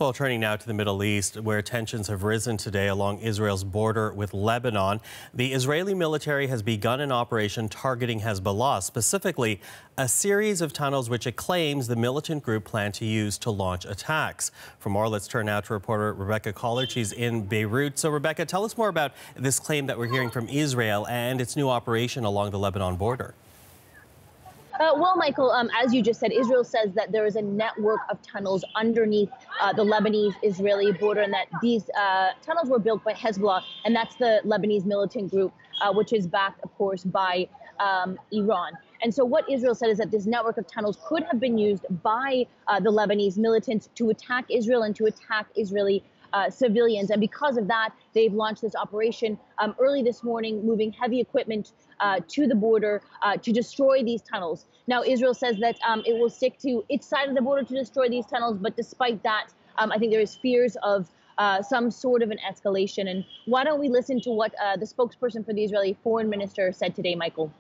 Well, turning now to the Middle East, where tensions have risen today along Israel's border with Lebanon. The Israeli military has begun an operation targeting Hezbollah, specifically a series of tunnels which it claims the militant group planned to use to launch attacks. For more, let's turn now to reporter Rebecca Collard. She's in Beirut. So, Rebecca, tell us more about this claim that we're hearing from Israel and its new operation along the Lebanon border. Well, Michael, as you just said, Israel says that there is a network of tunnels underneath the Lebanese-Israeli border, and that these tunnels were built by Hezbollah, and that's the Lebanese militant group, which is backed, of course, by Iran. And so what Israel said is that this network of tunnels could have been used by the Lebanese militants to attack Israel and to attack Israeli civilians. And because of that, they've launched this operation early this morning, moving heavy equipment to the border to destroy these tunnels. Now, Israel says that it will stick to its side of the border to destroy these tunnels. But despite that, I think there is fears of some sort of an escalation. And why don't we listen to what the spokesperson for the Israeli foreign minister said today, Michael?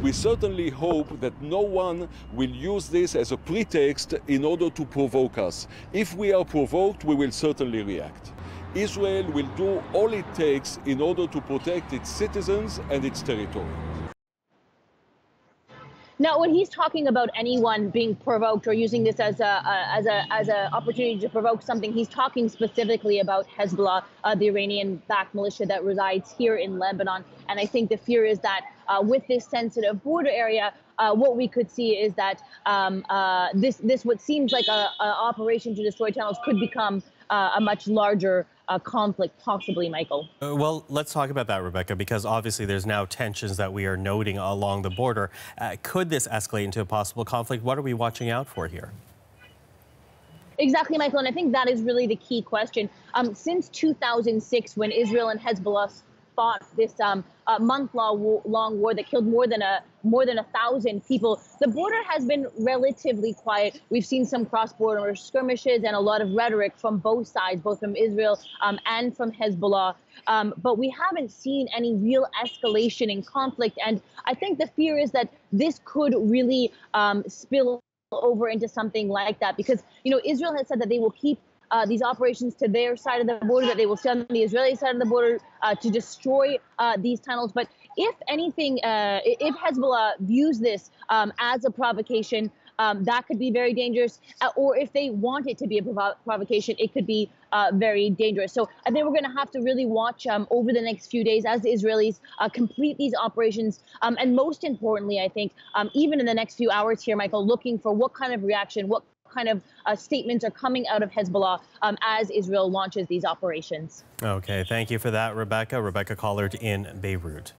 We certainly hope that no one will use this as a pretext in order to provoke us. If we are provoked, we will certainly react. Israel will do all it takes in order to protect its citizens and its territory. Now, when he's talking about anyone being provoked or using this as a opportunity to provoke something, he's talking specifically about Hezbollah, the Iranian-backed militia that resides here in Lebanon. And I think the fear is that with this sensitive border area, what we could see is that this what seems like a operation to destroy tunnels could become a much larger conflict, possibly, Michael. Well, let's talk about that, Rebecca, because obviously there's now tensions that we are noting along the border. Could this escalate into a possible conflict? What are we watching out for here? Exactly, Michael, and I think that is really the key question. Since 2006, when Israel and Hezbollah fought this month-long war that killed more than 1,000 people, the border has been relatively quiet. We've seen some cross-border skirmishes and a lot of rhetoric from both sides, both from Israel and from Hezbollah. But we haven't seen any real escalation in conflict. And I think the fear is that this could really spill over into something like that, because, you know, Israel has said that they will keep these operations to their side of the border, that they will stay on the Israeli side of the border to destroy these tunnels. But if anything, if Hezbollah views this as a provocation, that could be very dangerous. Or if they want it to be a provocation, it could be very dangerous. So I think we're going to have to really watch over the next few days as the Israelis complete these operations. And most importantly, I think, even in the next few hours here, Michael, looking for what kind of reaction, what kind of statements are coming out of Hezbollah as Israel launches these operations. Okay, thank you for that, Rebecca. Rebecca Collard in Beirut.